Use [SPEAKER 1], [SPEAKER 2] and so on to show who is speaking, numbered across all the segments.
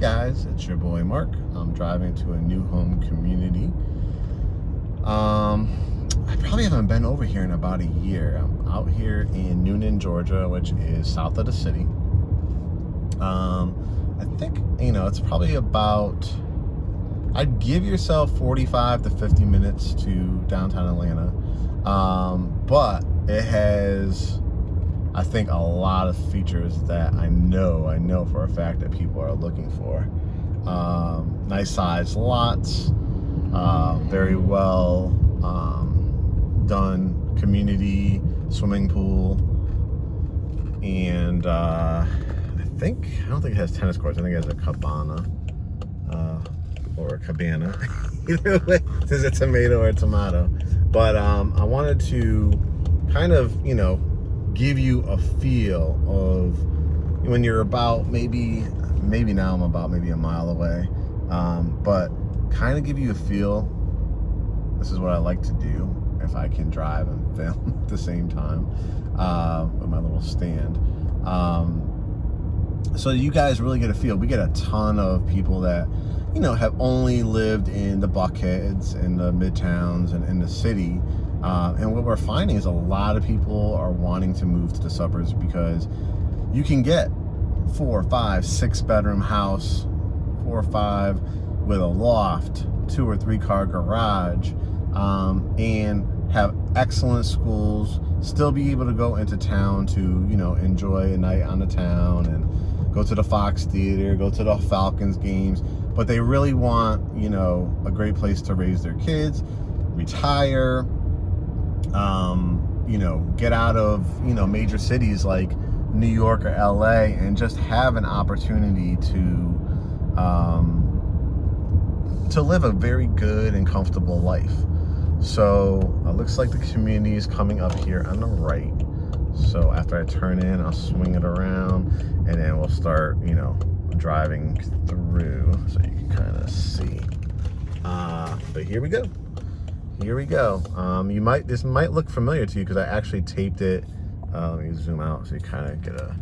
[SPEAKER 1] guys, it's your boy Mark. I'm driving to a new home community. I probably haven't been over here in about a year. I'm out here in Newnan, Georgia, which is south of the city. I think, it's probably about, I'd give yourself 45 to 50 minutes to downtown Atlanta. But it has, I think, a lot of features that I know for a fact that people are looking for. Nice sized lots, very well done community swimming pool, and I don't think it has tennis courts. I think it has a cabana or a cabana. Either way, there's a tomato or a tomato. But I wanted to kind of, give you a feel of when you're about maybe now I'm about maybe a mile away, but kind of give you a feel. This is what I like to do if I can drive and film at the same time with my little stand. So you guys really get a feel. We get a ton of people that have only lived in the Buckheads, in the Midtowns, and in the city. And what we're finding is a lot of people are wanting to move to the suburbs because you can get 4, 5, 6 bedroom house, 4 or 5 with a loft, 2 or 3 car garage, and have excellent schools, still be able to go into town to, enjoy a night on the town and go to the Fox Theater, go to the Falcons games. But they really want, a great place to raise their kids, retire, get out of, major cities like New York or LA and just have an opportunity to live a very good and comfortable life. So it looks like the community is coming up here on the right. So after I turn in, I'll swing it around and then we'll start, driving through so you can kind of see. But here we go. This might look familiar to you because I actually taped it. Let me zoom out so you kind of get a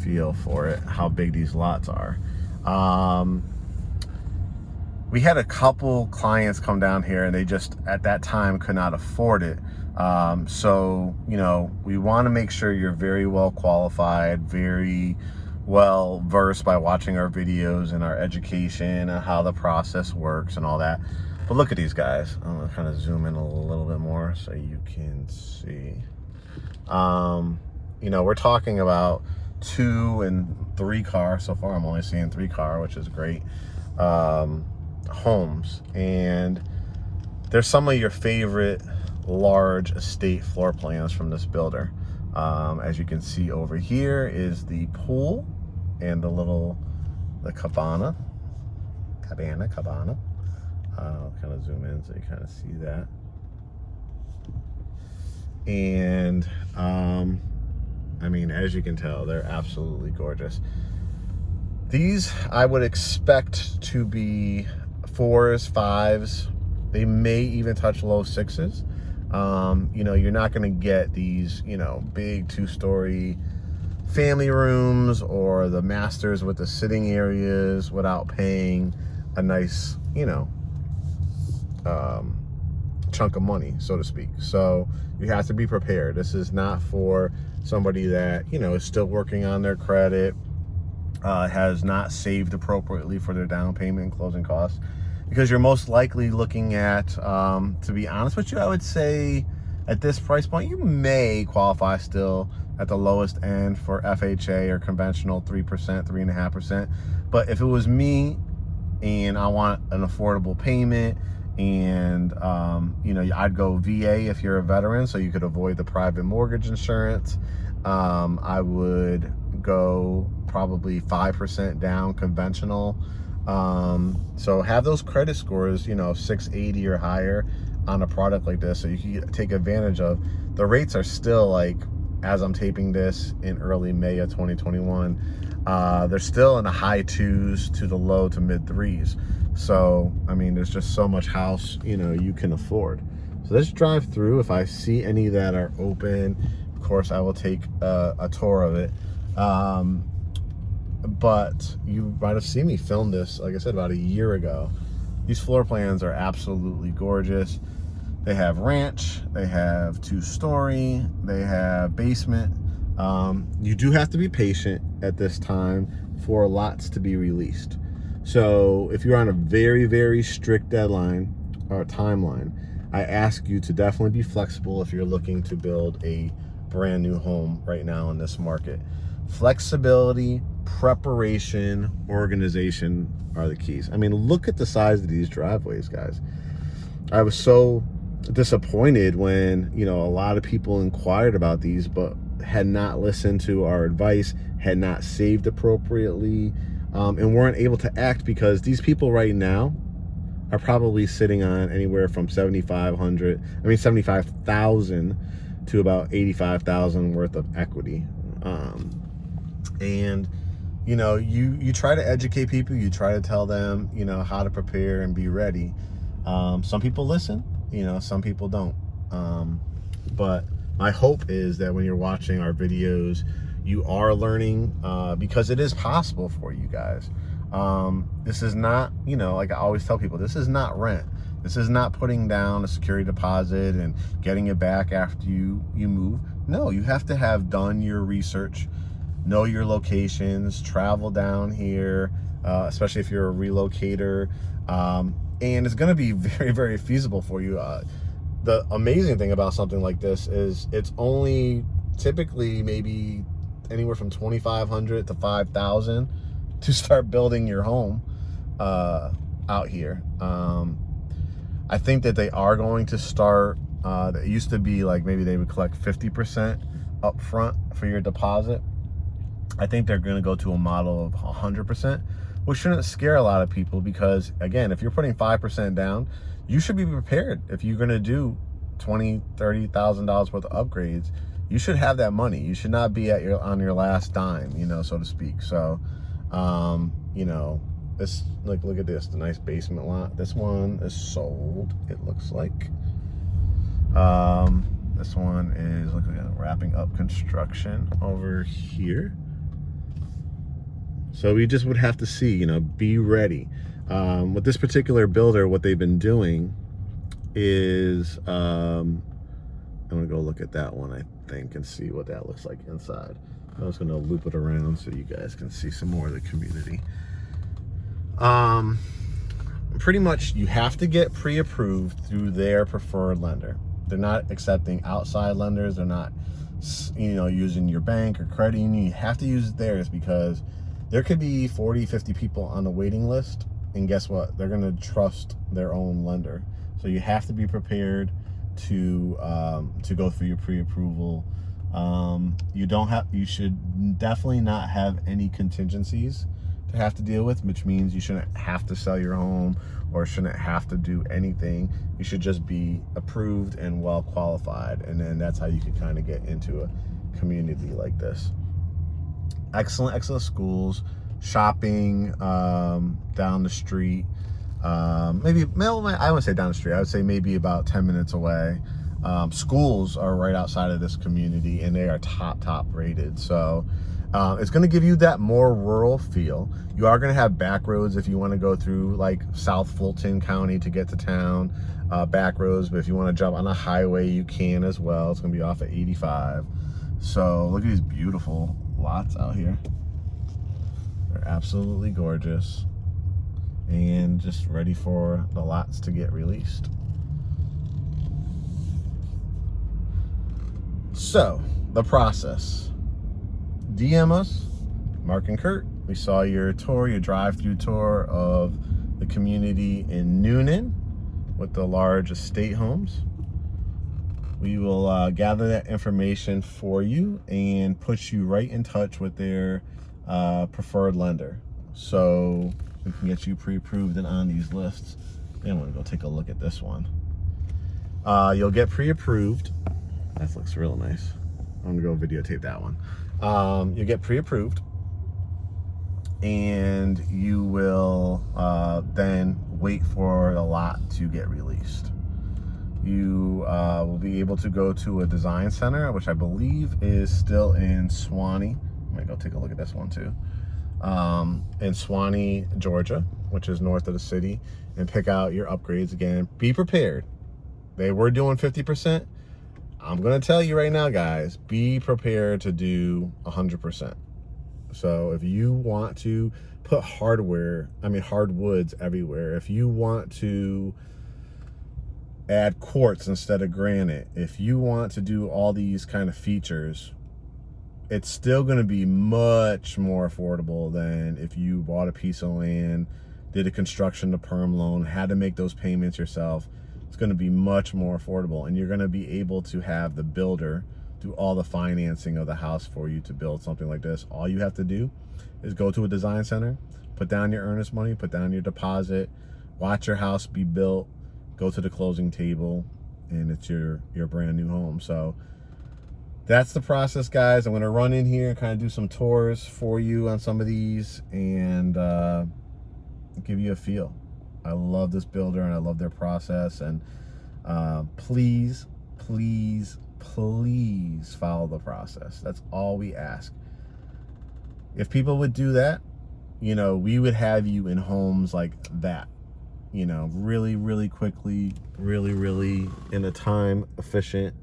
[SPEAKER 1] feel for it, how big these lots are. We had a couple clients come down here and they just at that time could not afford it. So we want to make sure you're very well qualified, very well versed by watching our videos and our education and how the process works and all that. But look at these guys. I'm gonna kind of zoom in a little bit more so you can see. We're talking about 2 and 3 car. So far I'm only seeing 3 car, which is great. Homes, and there's some of your favorite large estate floor plans from this builder. As you can see over here is the pool and the cabana. I'll kind of zoom in so you kind of see that. And as you can tell, they're absolutely gorgeous. These I would expect to be 4s, 5s. They may even touch low 6s. You're not going to get these, big 2-story family rooms or the masters with the sitting areas without paying a nice, chunk of money, so to speak. So you have to be prepared. This is not for somebody that, is still working on their credit, has not saved appropriately for their down payment and closing costs, because you're most likely looking at, to be honest with you, I would say at this price point, you may qualify still at the lowest end for FHA or conventional 3%, 3.5%. But if it was me and I want an affordable payment and, I'd go VA if you're a veteran, so you could avoid the private mortgage insurance. I would go probably 5% down conventional. So have those credit scores, 680 or higher on a product like this, so you can take advantage of. The rates are still, like, as I'm taping this in early May of 2021, they're still in the high 2s to the low to mid 3s. So there's just so much house you can afford. So let's drive through. If I see any that are open, of course I will take a tour of it. But you might have seen me film this, like I said, about a year ago. These floor plans are absolutely gorgeous. They have ranch, they have 2-story, they have basement. You do have to be patient at this time for lots to be released. So if you're on a very, very strict deadline or timeline, I ask you to definitely be flexible if you're looking to build a brand new home right now in this market. Flexibility, preparation, organization are the keys. I mean, look at the size of these driveways, guys. I was so disappointed when, you know, a lot of people inquired about these, but had not listened to our advice, had not saved appropriately, and weren't able to act, because these people right now are probably sitting on anywhere from 75,000 to about 85,000 worth of equity. And you know, you try to educate people, you try to tell them, you know, how to prepare and be ready. Some people listen, you know, some people don't. But my hope is that when you're watching our videos, you are learning, because it is possible for you guys. This is not, you know, like I always tell people, this is not rent. This is not putting down a security deposit and getting it back after you move. No, you have to have done your research, know your locations, travel down here, especially if you're a relocator. And it's going to be very, very feasible for you. The amazing thing about something like this is it's only typically maybe anywhere from $2,500 to $5,000 to start building your home out here. I think that they are going to start, it used to be like maybe they would collect 50% up front for your deposit. I think they're going to go to a model of 100%, which shouldn't scare a lot of people, because again, if you're putting 5% down, you should be prepared. If you're going to do $20,000, $30,000 worth of upgrades, you should have that money. You should not be on your last dime, you know, so to speak. So, you know, this, like, look at this, the nice basement lot. This one is sold, it looks like. This one is looking at wrapping up construction over here. So we just would have to see, you know, be ready. With this particular builder, what they've been doing is, I'm gonna go look at that one, I think, and see what that looks like inside. I'm just gonna loop it around so you guys can see some more of the community. Pretty much you have to get pre-approved through their preferred lender. They're not accepting outside lenders. They're not, you know, using your bank or credit union. You have to use theirs, because there could be 40, 50 people on the waiting list, and guess what? They're going to trust their own lender. So you have to be prepared to go through your pre-approval. You should definitely not have any contingencies to have to deal with, which means you shouldn't have to sell your home or shouldn't have to do anything. You should just be approved and well qualified, and then that's how you can kind of get into a community like this. Excellent schools, shopping down the street. Maybe, I wouldn't say down the street, I would say maybe about 10 minutes away. Schools are right outside of this community, and they are top rated. So it's going to give you that more rural feel. You are going to have back roads if you want to go through like South Fulton County to get to town, back roads. But if you want to jump on a highway, you can as well. It's going to be off at 85. So look at these beautiful lots out here. They're absolutely gorgeous, and just ready for the lots to get released. So the process: DM us, Mark and Kurt. We saw your tour, your drive-through tour of the community in Newnan with the large estate homes. We will gather that information for you and put you right in touch with their preferred lender, so we can get you pre-approved and on these lists. And I'm gonna go take a look at this one. You'll get pre-approved. That looks real nice. I'm gonna go videotape that one. You'll get pre-approved, and you will then wait for the lot to get released. You will be able to go to a design center, which I believe is still in Swanee. I'm gonna go take a look at this one too. in Swanee, Georgia, which is north of the city, and pick out your upgrades. Again, be prepared. They were doing 50%. I'm going to tell you right now, guys, be prepared to do 100%. So if you want to put hardwoods everywhere, if you want to add quartz instead of granite, if you want to do all these kind of features, it's still going to be much more affordable than if you bought a piece of land, did a construction to perm loan, had to make those payments yourself. It's going to be much more affordable, and you're going to be able to have the builder do all the financing of the house for you to build something like this. All you have to do is go to a design center, put down your earnest money, put down your deposit, watch your house be built, go to the closing table, and it's your brand new home. So that's the process, guys. I'm going to run in here and kind of do some tours for you on some of these and give you a feel. I love this builder and I love their process, and please follow the process. That's all we ask. If people would do that, you know, we would have you in homes like that, you know, really quickly, really in a time efficient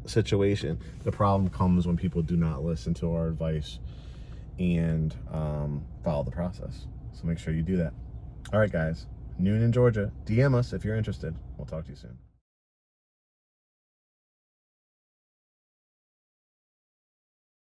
[SPEAKER 1] situation. The problem comes when people do not listen to our advice and follow the process. So make sure you do that. All right, guys, Newnan, Georgia. DM us if you're interested. We'll talk to you soon.